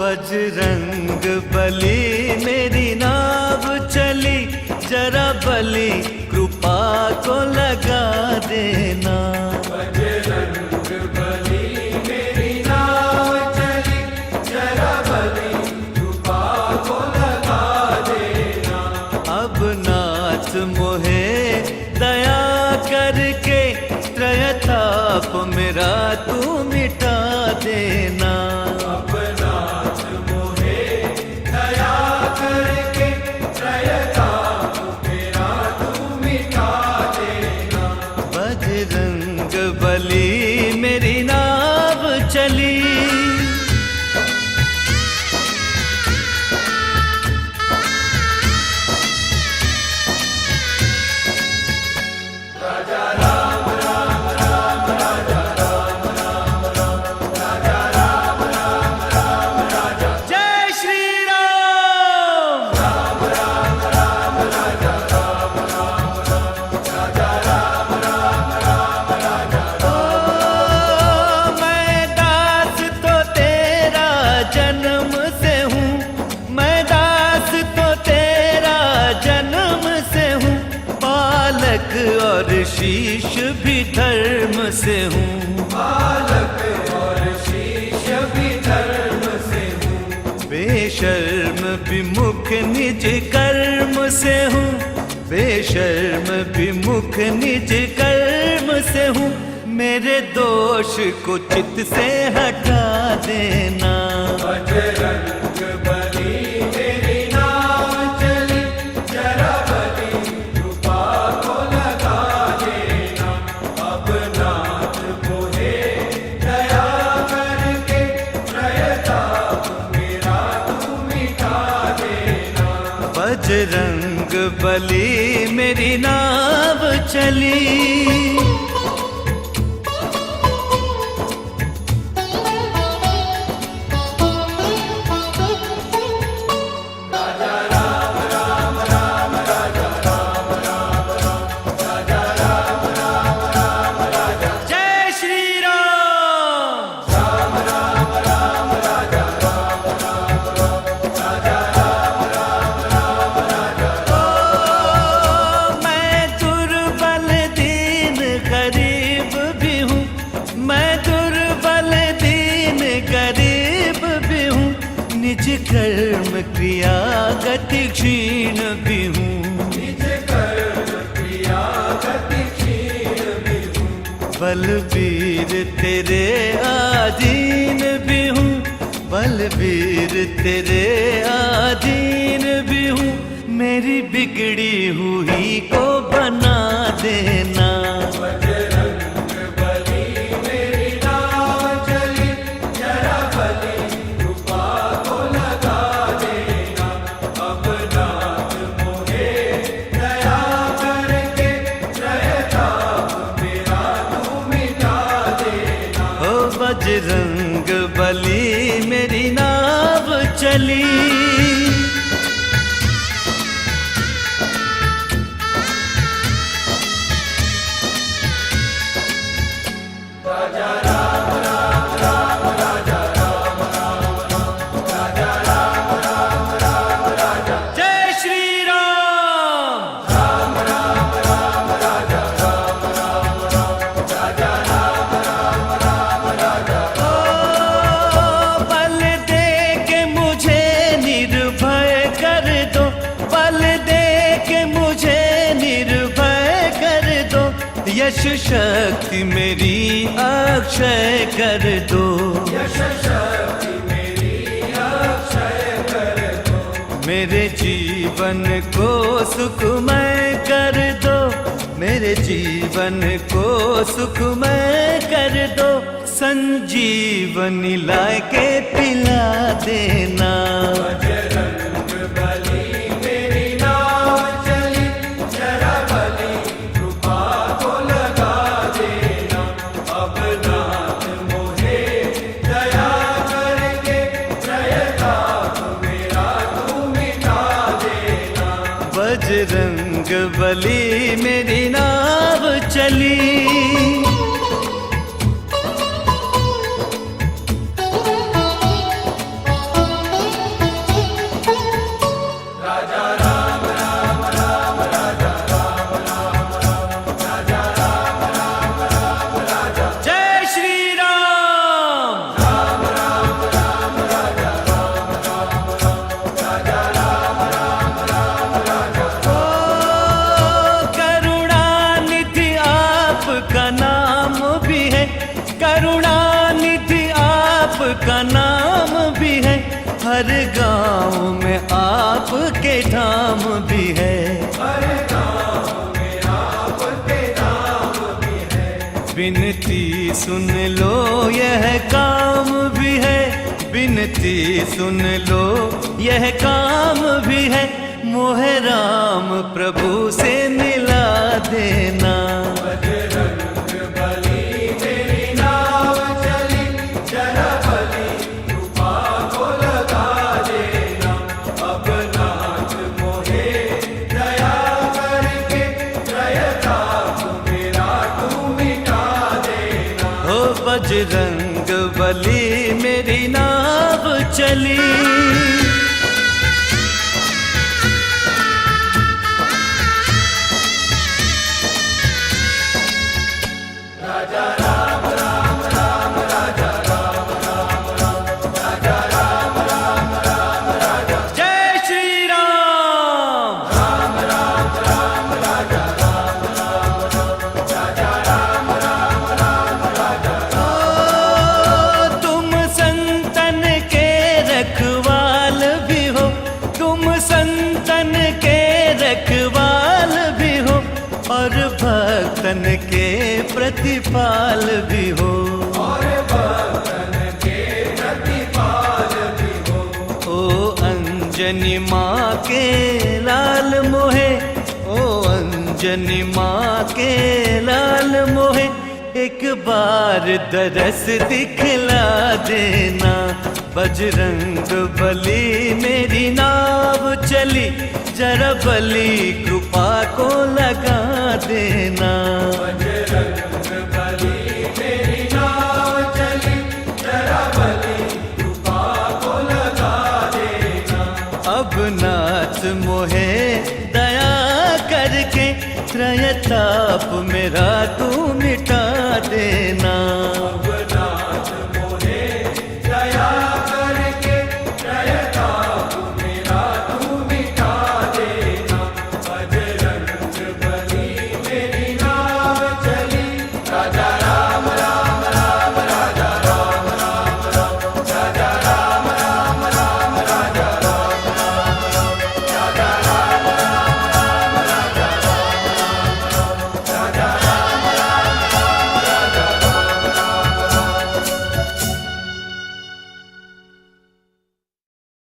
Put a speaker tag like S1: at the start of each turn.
S1: बजरंग बली मेरी नाव चली, जरा बली कृपा को लगा देना।
S2: बजरंग बली मेरी नाव चली, जरा बली कृपा को लगा देना।
S1: अब नाथ मोहे दया करके त्रयताप मेरा तू मिटा देना।
S2: अब नाथ मोहे दया करके त्रयताप मेरा तू मिटा देना।
S1: बजरंग बली मेरी नाव चली।
S2: राजा राम राम राम, राजा राम राम राम, राजा राम राम राम, राजा
S1: जय श्री राम।
S2: राम राम राम, राजा राम राम राम, राजा राम राम राम, राजा
S1: ओ मैं दास तो तेरा जन्म से हूँ, मैं दास तो तेरा जन्म से हूँ, पालक और शीश भी धर्म से हूँ।
S2: बालक और शीश भी धर्म से हूँ।
S1: बेशर्म विमुख निज कर्म से हूँ, बेशर्म विमुख निज कर्म से हूँ। मेरे दोष को चित्त से हटा देना।
S2: बजरंग बली मेरी नाव चली, जरा बली कृपा को लगा देना। अब नाथ मोहे दया करके त्रयताप मेरा तू मिटा देना।
S1: बजरंग बली मेरी नाव चली।
S2: राजा राम राम राम, राजा राम राम राम, राजा राम राम राम, राजा
S1: जय श्री राम।
S2: राम राम राम, राजा राम राम राम, राजा राम राम राम, राजा
S1: ओ मैं दुर्बल दीन गरीब भी हूँ, मैं दुर्बल दीन गरीब भी हूँ, निज कर्म क्रिया गति क्षीण भी हूँ।
S2: निज कर्म क्रिया गति क्षीण भी हूँ।
S1: बलबीर तेरे आधीन भी हूँ, बलबीर तेरे आधीन भी हूँ। मेरी बिगड़ी हुई को बना देना।
S2: बजरंग बली मेरी नाव चली, जरा बली कृपा को लगा देना। अब नाथ मोहे दया करके त्रयताप मेरा तू मिटा देना।
S1: ओ बजरंग बली मेरी नाव चली।
S2: राजा राम राम राम, राजा राम राम राम, राजा राम राम राम, राजा
S1: जय श्री राम।
S2: राम राम राम, राजा राम राम राम, राजा राम राम राम, राजा
S1: ओ बल दे के मुझे निर्भय कर दो, बल दे के मुझे निर्भय कर दो। यश शक्ति मेरी अक्षय कर दो।
S2: यश शक्ति मेरी अक्षय कर दो।
S1: मेरे जीवन को सुखमय कर दो, मेरे जीवन को सुखमय कर दो। संजीवनी लाके पिला देना।
S2: बजरंग बली मेरी नाव चली, जरा बली कृपा को लगा देना। अब नाथ
S1: बली मेरी नाव चली।
S2: राजा राम राम राम राजा राम राम राम राजा राम राम राम राजा
S1: जय श्री राम।
S2: राम राम राम राजा राम राम राम राजा राम राम राम राजा।
S1: ओ करुणानिधि आपका नाम भी है, करुणानिधि आपका नाम भी है, हर गांव में आपके धाम भी है।
S2: हर गाँव में आपके नाम भी है।
S1: बिनती सुन लो यह काम भी है, बिनती सुन लो यह काम भी है, मोहे राम प्रभु से मिला देना।
S2: बजरंग बली मेरी नाव चली, जरा बली कृपा को लगा देना। अब नाथ मोहे दया करके त्रयताप मेरा तू मिटा देना।
S1: हो बजरंग बली मेरी नाव चली।
S2: राजा राम राम राम राजा राम राम राम राजा राम राम राम राजा।
S1: जय श्री राम।
S2: राम राम राम राजा राम राम राम राजा राम राम राम राजा।
S1: ओ तुम संतन के रखवाल भी हो, तुम संतन के रखवाल भी हो, और भक्तन के प्रतिपाल भी हो।
S2: और भक्तन के प्रतिपाल भी हो।
S1: ओ अंजनी माँ के लाल मोहे, ओ अंजनी माँ के लाल मोहे, एक बार दरस दिखला देना। बजरंग बली मेरी नाव चली, जरा बली कृपा को लगा देना।
S2: बजरंग बली मेरी नाव चली, जरा बली कृपा को लगा देना।
S1: अब नाथ मोहे दया करके त्रयताप मेरा तू मिटा देना।